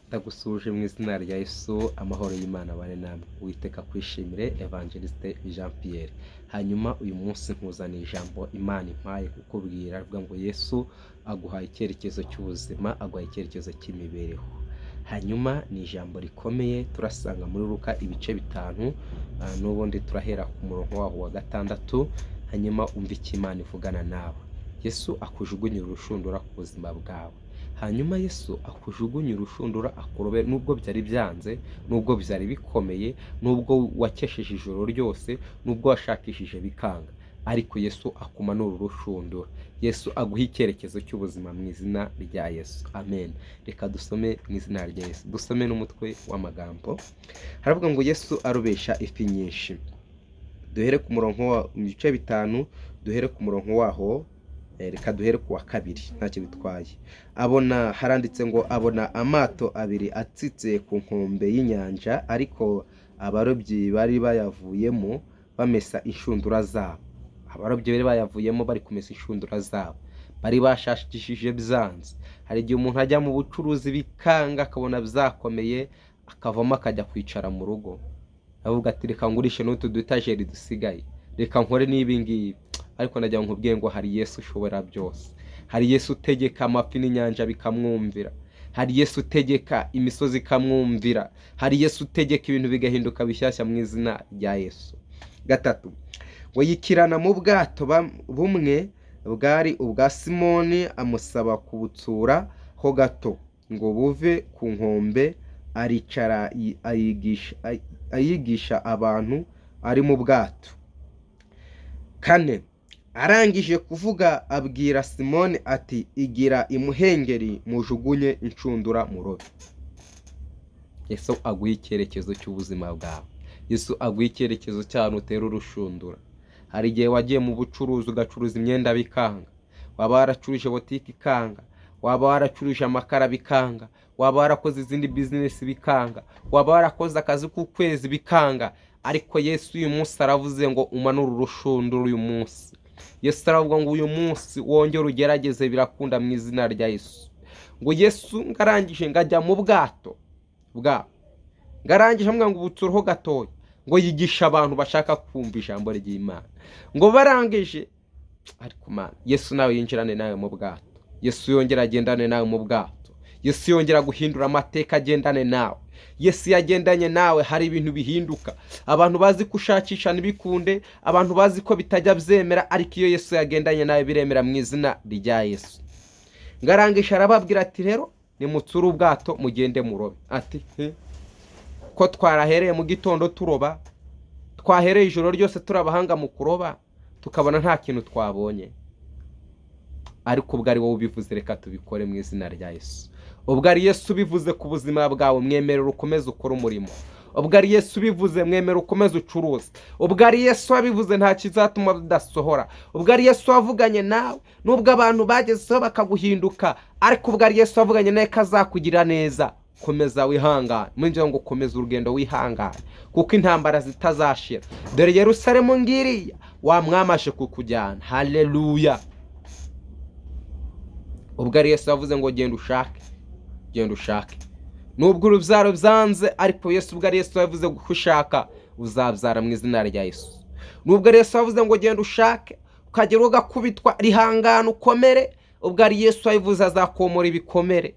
Ndagusuje mu izina rya Yesu, amahoro y'Imana abane namwe. Uwiteka kwishimire Evangeliste Jean Pierre. Hanyuma uyu munsi nkuzaniye ijambo Imana impaye kukubwira, avuga ngo Yesu aguhaye icyerekezo cy'ubuzima, aguhaye icyerekezo cy'imibereho. Hanyuma ni ijambo rikomeye turasanga muri Luka ibice 5, n'ubundi turahera ku murongo waho wa 6. Hanyuma umva icyo Imana ivugana nawe. Yesu akujugunyira urushundura ku buzima bwawe. Hanyuma Yesu akujugunya urushundura akurobe, nubwo byari byanze, nubwo byari bikomeye, nubwo wakesheje ijoro ryose, nubwo washakishije bikanga, ariko Yesu akumanura urushundura. Yesu aguha icyerekezo cy'ubuzima mu izina rya Yesu. Amen. Reka dusome mu izina rya Yesu. Dusome n'umutwe w'amagambo. Haravuga ngo Yesu arobesha ifi nyinshi. Duhere ku murongo wa ibice 5, duhere ku murongo waho. Reka duhere ku wa 2 ntacyo bitwaye. Abona haranditse ngo abona amato abiri atsitse ku nkombe y'inyanja, ariko abarobyi bari bayavuyemo bamesa inshundura zabo. Abarobyi bari bayavuyemo bari kumesa inshundura zabo, bari bashashishije byanze. Hari igihe umuntu ajya mu bucuruzi bikanga, akabona byakomeye, akavamo akajya kwicara mu rugo, avuga ati reka ngurishe n'utu dutajeri dusigaye, reka nkore n'ibi ngibi. Ariko najya nkubwiye ngo hari Yesu ushobora byose. Hari Yesu utegeka amafi n'inyanja bikamwumvira. Hari Yesu utegeka imisozi ikamwumvira. Hari Yesu utegeka ibintu bigahinduka bishyashya mu izina rya Yesu. 3. Ngo yikirana mu bwato bumwe bwari ubwa Simoni, amusaba kubutsura ho gato ngo buve ku nkombe. Aricara ayigisha abantu ari mu bwato. 4. Arangije kuvuga abwira Simoni ati igira imuhengeri mujugunye inshundura murobe. Yesu aguha icyerekezo cy'ubuzima bwawe. Yesu aguha icyerekezo cy'ahantu utera urushundura. Hari igihe wagiye mu bucuruzi ugacuruza imyenda bikanga, waba waracuruje botike ikanga, waba waracuruje amakara bikanga, waba warakoze izindi business bikanga, waba warakoze akazi k'ukwezi bikanga, ariko Yesu uyu munsi aravuze ngo umanure urushundura uyu munsi. Yesu aravuga ngo uyu munsi wongere ugerageze, birakunda mu izina rya Yesu. Ngo Yesu ngarangije ngajya mu bwato bwa ngarangije mbwa ngo ubutsureho gatoya, ngo yigisha abantu bashaka kumva ijambo ry'Imana. Ngo barangije, ariko Mana Yesu nawe yinjirane nawe mu bwato. Yesu yongera agendane nawe mu bwato. Yesu yongera guhindura amateka, agendane nawe. Yesu yagendanye nawe, hari ibintu bihinduka. Abantu bazi kushakisha ntibikunde, abantu bazi ko bitajya byemera, ariko iyo Yesu yagendanye nawe biremera mu izina rya Yesu. Ngarangisha arababwira ati rero nimutsure ubwato mugende murobe. Ati ko twarahereye mu gitondo turoba, twahereye ijoro ryose turabahanga mu kuroba, tukabona nta kintu twabonye, ariko ubwo ari wowe ubivuze, reka tubikore mu izina rya Yesu. Ubwo ari Yesu ubivuze ku buzima bwawe, mwemerera ukomeze ukora umurimo. Ubwo ari Yesu ubivuze, mwemerera ukomeze ucuruza. Ubwo ari Yesu wabivuze, nta kizatuma bidasohora. Ubwo ari Yesu wavuganye nawe, nubwo abantu bagezeho bakaguhinduka, ariko ubwo ari Yesu wavuganye nawe kazakugira neza. Komeza wihangane, mwinjira ngo komeza urugendo wihangane, kuko intambara zitazashira. Dore Yerusalemu ngiriya wamwamashe kukujyana. Haleluya. Ubwo ari Yesu wavuze ngo genda ushake, genda ushake. Nubwo urubyaro byanze, ariko Yesu ubwo ari Yesu yavuze gushaka uzabyara mu izina rya Yesu. Nubwo ari Yesu yavuze ngo genda ushake, ukagera ugakubitwa, rihangana ukomere, ubwo ari Yesu yavuze azakomora ibikomere.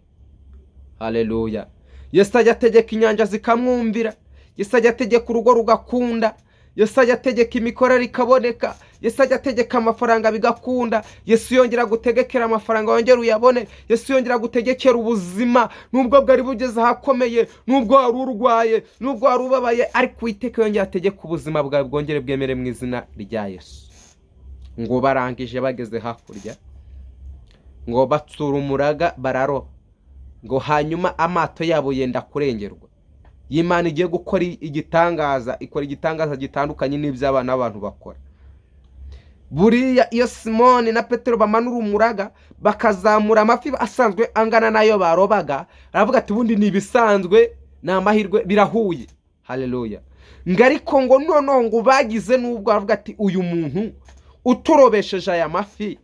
Haleluya. Yesu ajya ategeka inyanja zikamwumvira. Yesu ajya ategeka urugo rugakunda. Yesu ajya ategeka imikorere ikaboneka. Yesu ajya ategeka amafaranga bigakunda. Yesu yongera gutegekera amafaranga yongera uyabone. Yesu yongera gutegekera ubuzima, nubwo bwari bugeze ahakomeye, nubwo wari urwaye, nubwo wari ubabaye, ariko Uwiteka yongera ategeka ubuzima bwawe bwongere bwemere mu izina rya Yesu. Ngo barangije bageze hakurya, ngo batsura umuraga bararoba. Ngo hanyuma amato yabo yenda kurengerwa. Imana igiye gukora igitangaza, ikora igitangaza gitandukanye n'iby'abana b'abantu bakora. Buriya iyo Simoni na Petero bamanura umuraga, bakazamura amafi asanzwe angana nayo barobaga, aravuga ati bundi ni ibisanzwe, ni amahirwe, birahuye. Haleluya. Ngariko ngo noneho ngo bagize n'ubwo aravuga ati uyu muntu uturobesheje aya mafi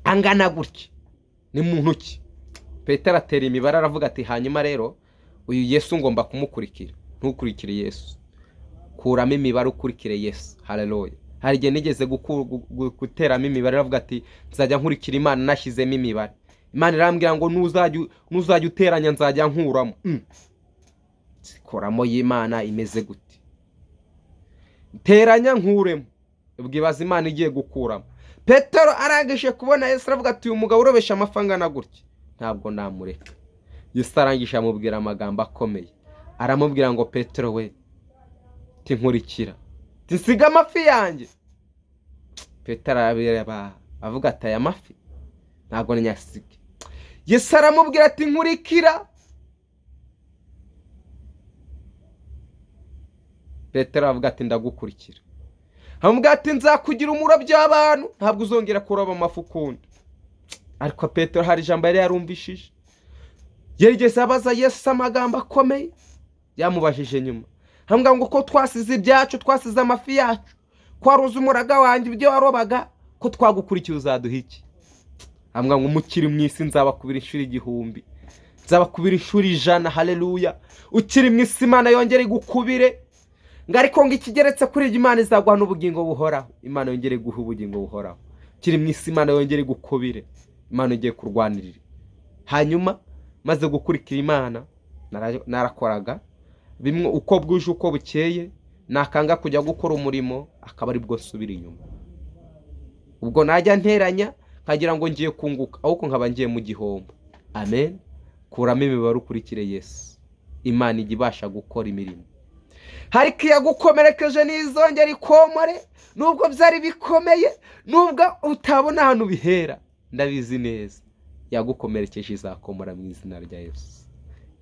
angana gutya ni muntu ki? Petero atera imibare aravuga ati hanyuma rero uyu Yesu ngomba kumukurikira. Ntukurikire Yesu, kuramo imibare ukurikire Yesu. Haleluya. Hari igihe nigeze guteramo imibare aravuga ati nzajya nkurikira Imana nashyizemo imibare. Imana irambwira ngo nuzajya uteranya nzajya nkuramo. Sikoramo y'Imana imeze gute? Teranya nkuremo. Ubwibaza Imana igiye gukuramo. Petero arangije kubona Yesu aravuga ati uyu mugabo urobesha amafanga na gutya, ntabwo namureka. Yesu arangije amubwira amagambo akomeye. Aramubwira ngo Petero we, tinkurikira, tinsiga amafi yanjye. Petero arabireba avuga ati aya mafi ntabwo nyasige. Yesu aramubwira ati nkurikira. Petero avuga ati ndagukurikira. Amubwira ati nzakugira umurobyi w'abantu, ntabwo uzongera kuroba amafi ukundi. Ariko Petero hari ijambo yari yarumvishije. Yarigeze abaza Yesu amagambo akomeye. Yamubajije nyuma. Amubwira ngo ko twasize ibyacu, twasize amafi yacu, kwaruza umuraga wanjye ibyo warobaga, ko twagukurikiye uzaduha iki? Amubwira ngo mukiri mu isi nzabakubira inshuro 1000, nzabakubira inshuro 100. Haleluya. Ukiri mu isi Imana yongere igukubire. Ngo ariko ngo ikigeretse kuri Imana izaguha n'ubugingo buhoraho. Imana yongere guha ubugingo buhoraho. Ukiri mu isi Imana yongere igukubire. Imana igiye kurwanirira. Hanyuma maze gukurikira Imana narakoraga bimwe uko bwuje uko bukeye, nakanga kujya gukora umurimo akaba ari bwo nsubira inyuma. Ubwo najya nteranya nkagira ngo ngiye kunguka, ahubwo nkaba ngiye mu gihombo. Amen. Kuramo imibare ukurikire Yesu. Imana igibasha gukora imirimo. Hariko yagukomerekeje n'izongera ikomore, nubwo byari bikomeye, nubwo utabona ahantu bihera, ndabizi neza yagukomerekeje izakomora mu izina rya Yesu.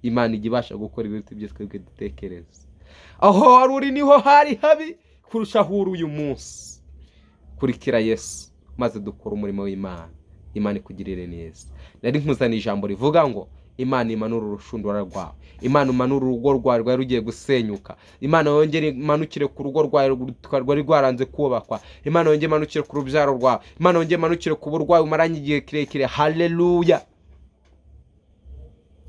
Imana igibasha gukora ibintu byo twebwe dutekereza. Aho wari uri niho hari habi kurusha aho uri uyu munsi. Kurikira Yesu maze dukora umurimo w'Imana. Imana ikugirire neza. Nari nkuzana ijambo rivuga ngo Imana imanura urushundura rwawe. Imana imanura urugo rwawe rwari rugiye gusenyuka. Imana yongere imanukire ku rugo rwawe rwari rwaranze kubakwa. Imana yongere imanukire ku rubyaro rwawe. Imana yongere imanukire ku burwayi umaranye igihe kirekire. Haleluya.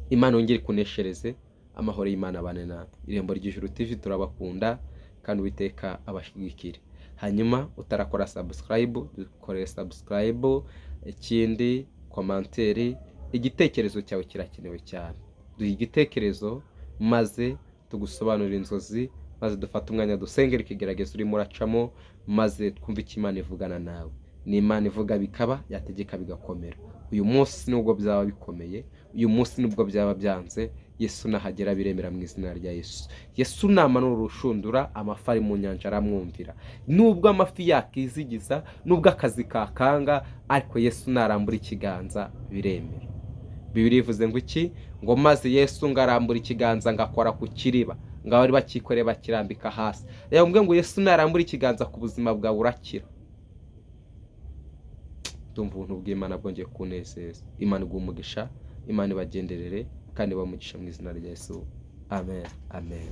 Imana yongere kuneshereze. Amahoro y'Imana abane nawe. Irembo ry'Ijuru TV turabakunda kandi Uwiteka abashigikire. Hanyuma utarakora subscribe, dukore subscribe. Ikindi commentaire, igitekerezo cyawe kirakenewe cyane. Duha igitekerezo maze tugusobanurira inzozi, maze dufata umwanya dusengera ikigeragezo urimo uracamo, maze twumve icyo Imana ivugana nawe. Ni Imana ivuga bikaba, yategeka bigakomera. Uyu munsi nubwo byaba bikomeye, uyu munsi nubwo byaba byanze, Yesu nahagera biremera mu izina rya Yesu. Yesu namanura urushundura, amafi ari mu nyanja aramwumvira. Nubwo amafi yakizigiza, nubwo akazi kakanga, ariko Yesu narambura ikiganza biremera. Bibiliya ivuze ngo iki? Ngo maze Yesu ngarambura ikiganza ngakora ku kiriba, ngo abari bakikoreye bakirambika hasi. Rero mbwe ngo Yesu narambura ikiganza ku buzima bwawe urakira. Ndumva ubuntu bw'Imana bwongeye kunezeza. Imana iguhe umugisha, Imana ibagenderere kandi bamugisha mu izina rya Yesu. Amen. Amen.